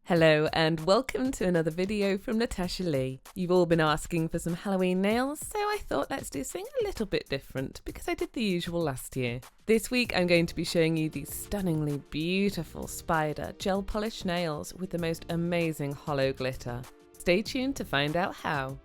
Hello and welcome to another video from Natasha Lee. You've all been asking for some Halloween nails, so I thought let's do something a little bit different because I did the usual last year. This week I'm going to be showing you these stunningly beautiful spider gel polish nails with the most amazing holo glitter. Stay tuned to find out how.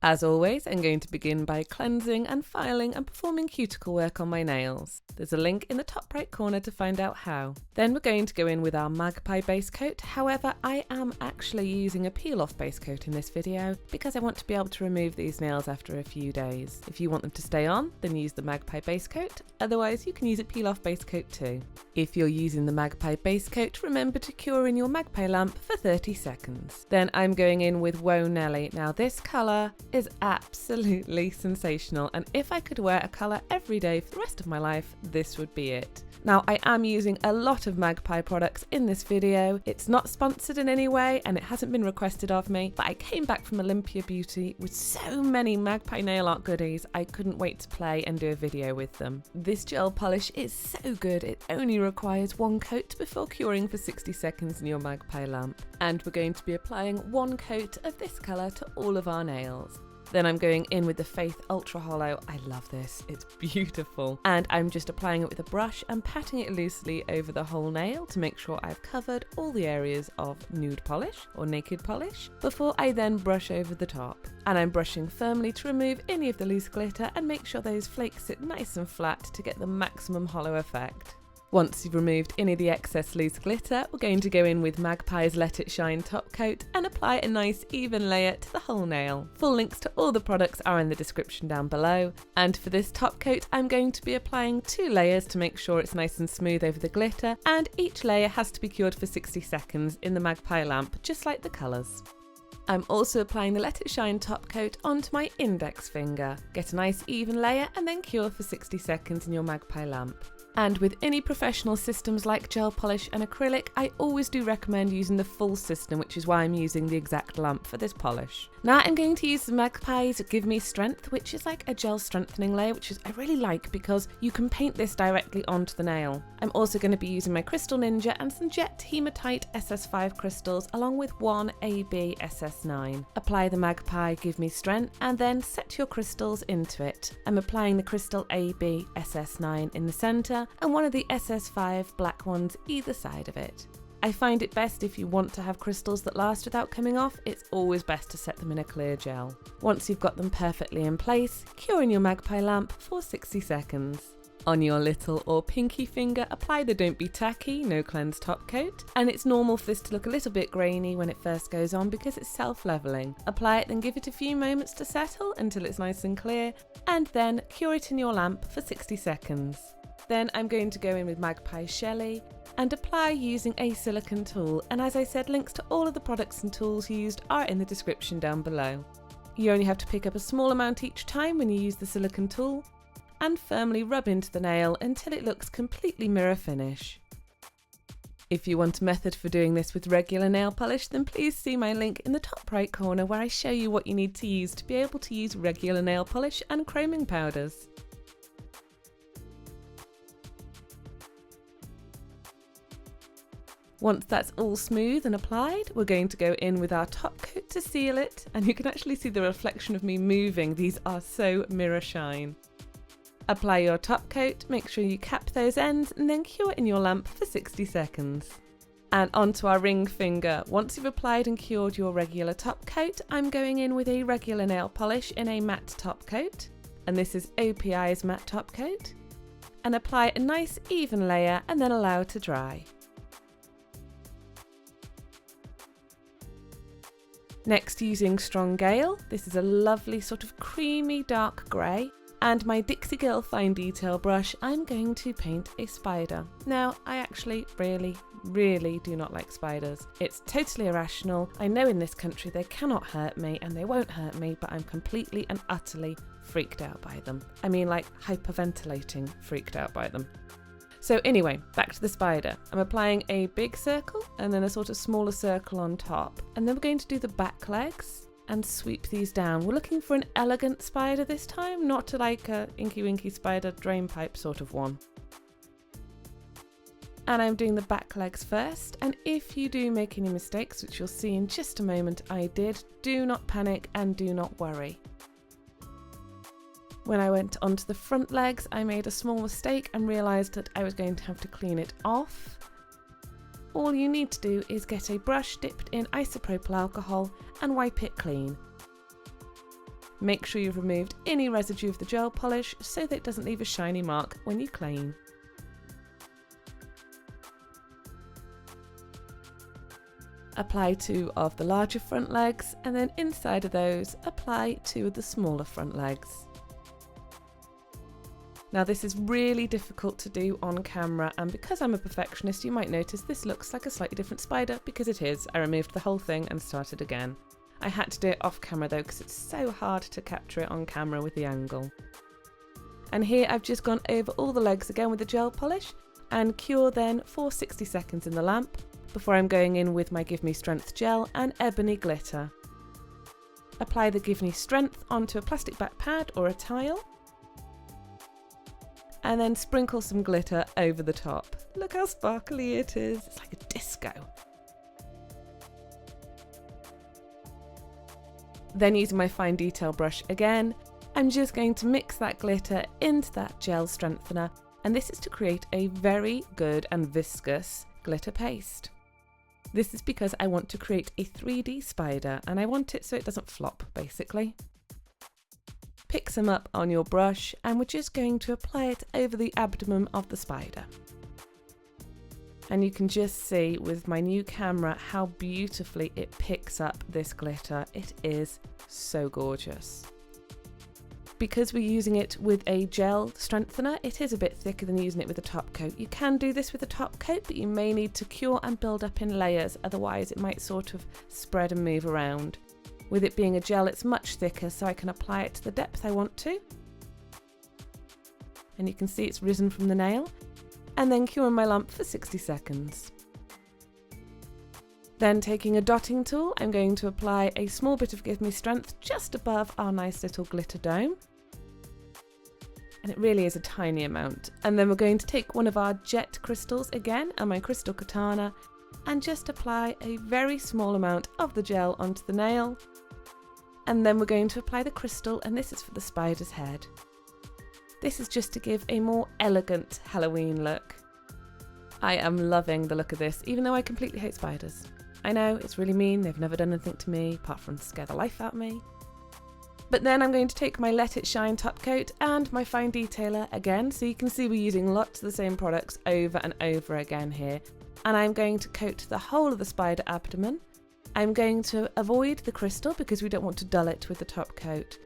As always, I'm going to begin by cleansing and filing and performing cuticle work on my nails. There's a link in the top right corner to find out how. Then we're going to go in with our Magpie base coat. However, I am actually using a peel-off base coat in this video because I want to be able to remove these nails after a few days. If you want them to stay on, then use the Magpie base coat. Otherwise, you can use a peel-off base coat too. If you're using the Magpie base coat, remember to cure in your Magpie lamp for 30 seconds. Then I'm going in with NELLY. Now this colour is absolutely sensational, and if I could wear a colour every day for the rest of my life, this would be it. Now I am using a lot of Magpie products in this video. It's not sponsored in any way and it hasn't been requested of me, but I came back from Olympia Beauty with so many Magpie nail art goodies I couldn't wait to play and do a video with them. This gel polish is so good, it only requires one coat before curing for 60 seconds in your Magpie lamp. And we're going to be applying one coat of this colour to all of our nails. Then I'm going in with the Faith Ultra Holo. I love this, it's beautiful. And I'm just applying it with a brush and patting it loosely over the whole nail to make sure I've covered all the areas of nude polish or naked polish before I then brush over the top. And I'm brushing firmly to remove any of the loose glitter and make sure those flakes sit nice and flat to get the maximum holo effect. Once you've removed any of the excess loose glitter, we're going to go in with Magpie's Let It Shine top coat and apply a nice even layer to the whole nail. Full links to all the products are in the description down below. And for this top coat, I'm going to be applying 2 layers to make sure it's nice and smooth over the glitter, and each layer has to be cured for 60 seconds in the Magpie lamp, just like the colours. I'm also applying the Let It Shine top coat onto my index finger. Get a nice even layer and then cure for 60 seconds in your Magpie lamp. And with any professional systems like gel polish and acrylic, I always do recommend using the full system, which is why I'm using the exact lamp for this polish. Now I'm going to use the Magpie's Give Me Strength, which is like a gel strengthening layer, which I really like because you can paint this directly onto the nail. I'm also going to be using my Crystal Ninja and some Jet Hematite SS5 crystals along with one AB SS9. Apply the Magpie Give Me Strength and then set your crystals into it. I'm applying the Crystal AB SS9 in the centre and one of the SS5 black ones either side of it. I find it best if you want to have crystals that last without coming off, it's always best to set them in a clear gel. Once you've got them perfectly in place, cure in your Magpie lamp for 60 seconds. On your little or pinky finger, apply the Don't Be Tacky No Cleanse top coat, and it's normal for this to look a little bit grainy when it first goes on because it's self-leveling. Apply it, then give it a few moments to settle until it's nice and clear, and then cure it in your lamp for 60 seconds. Then I'm going to go in with Magpie SHELLY and apply using a silicone tool, and as I said, links to all of the products and tools used are in the description down below. You only have to pick up a small amount each time when you use the silicone tool and firmly rub into the nail until it looks completely mirror finish. If you want a method for doing this with regular nail polish, then please see my link in the top right corner where I show you what you need to use to be able to use regular nail polish and chroming powders. Once that's all smooth and applied, we're going to go in with our top coat to seal it, and you can actually see the reflection of me moving. These are so mirror shine. Apply your top coat, make sure you cap those ends, and then cure in your lamp for 60 seconds. And onto our ring finger. Once you've applied and cured your regular top coat, I'm going in with a regular nail polish in a matte top coat, and this is OPI's matte top coat, and apply a nice even layer and then allow to dry. Next, using strong GAIL, this is a lovely sort of creamy dark grey, and my Dixie Girl Fine Detail brush, I'm going to paint a spider. Now, I actually really do not like spiders. It's totally irrational. I know in this country they cannot hurt me and they won't hurt me, but I'm completely and utterly freaked out by them. I mean, like hyperventilating freaked out by them. So anyway, back to the spider. I'm applying a big circle and then a sort of smaller circle on top. And then we're going to do the back legs and sweep these down. We're looking for an elegant spider this time, not like a Inky Winky Spider drain pipe sort of one. And I'm doing the back legs first, and if you do make any mistakes, which you'll see in just a moment I did, do not panic and do not worry. When I went onto the front legs, I made a small mistake and realised that I was going to have to clean it off. All you need to do is get a brush dipped in isopropyl alcohol and wipe it clean. Make sure you've removed any residue of the gel polish so that it doesn't leave a shiny mark when you clean. Apply 2 of the larger front legs, and then inside of those apply 2 of the smaller front legs. Now this is really difficult to do on camera, and because I'm a perfectionist you might notice this looks like a slightly different spider, because it is. I removed the whole thing and started again. I had to do it off camera though because it's so hard to capture it on camera with the angle. And here I've just gone over all the legs again with the gel polish and cure then for 60 seconds in the lamp before I'm going in with my Give Me Strength gel and ebony glitter. Apply the Give Me Strength onto a plastic back pad or a tile, and then sprinkle some glitter over the top. Look how sparkly it is, it's like a disco. Then using my fine detail brush again, I'm just going to mix that glitter into that gel strengthener, and this is to create a very good and viscous glitter paste. This is because I want to create a 3D spider, and I want it so it doesn't flop basically. Pick some up on your brush and we're just going to apply it over the abdomen of the spider. And you can just see with my new camera how beautifully it picks up this glitter. It is so gorgeous. Because we're using it with a gel strengthener, it is a bit thicker than using it with a top coat. You can do this with a top coat, but you may need to cure and build up in layers, otherwise it might sort of spread and move around. With it being a gel, it's much thicker, so I can apply it to the depth I want to. And you can see it's risen from the nail. And then cure my lump for 60 seconds. Then taking a dotting tool, I'm going to apply a small bit of Give Me Strength just above our nice little glitter dome. And it really is a tiny amount. And then we're going to take one of our jet crystals again, and my crystal katana, and just apply a very small amount of the gel onto the nail. And then we're going to apply the crystal, and this is for the spider's head. This is just to give a more elegant Halloween look. I am loving the look of this, even though I completely hate spiders. I know, it's really mean, they've never done anything to me apart from scare the life out of me. But then I'm going to take my Let It Shine top coat and my fine detailer again, so you can see we're using lots of the same products over and over again here. And I'm going to coat the whole of the spider abdomen. I'm going to avoid the crystal because we don't want to dull it with the top coat.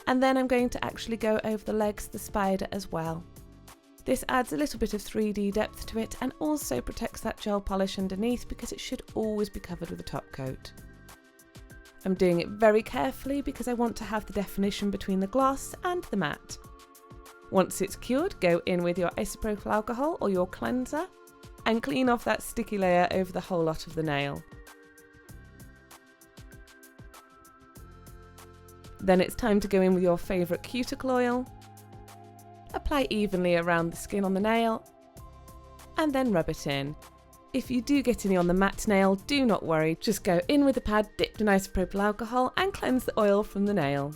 And then I'm going to actually go over the legs of the spider as well. This adds a little bit of 3D depth to it and also protects that gel polish underneath because it should always be covered with a top coat. I'm doing it very carefully because I want to have the definition between the gloss and the matte. Once it's cured, go in with your isopropyl alcohol or your cleanser and clean off that sticky layer over the whole lot of the nail. Then it's time to go in with your favourite cuticle oil, apply evenly around the skin on the nail, and then rub it in. If you do get any on the matte nail, do not worry, just go in with a pad dipped in isopropyl alcohol and cleanse the oil from the nail.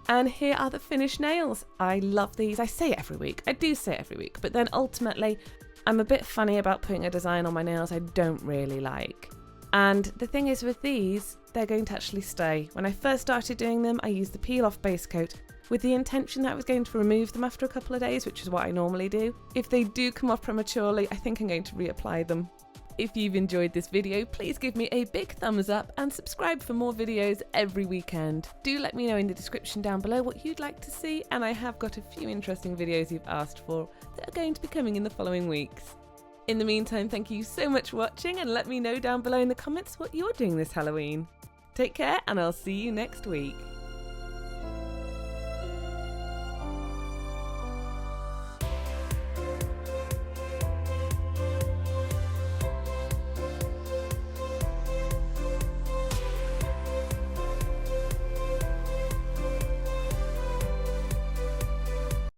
And here are the finished nails. I love these. I say it every week. I do say it every week, but then ultimately I'm a bit funny about putting a design on my nails I don't really like. And the thing is with these, they're going to actually stay. When I first started doing them, I used the peel off base coat with the intention that I was going to remove them after a couple of days, which is what I normally do. If they do come off prematurely, I think I'm going to reapply them. If you've enjoyed this video, please give me a big thumbs up and subscribe for more videos every weekend. Do let me know in the description down below what you'd like to see, and I have got a few interesting videos you've asked for that are going to be coming in the following weeks. In the meantime, thank you so much for watching, and let me know down below in the comments what you're doing this Halloween. Take care, and I'll see you next week.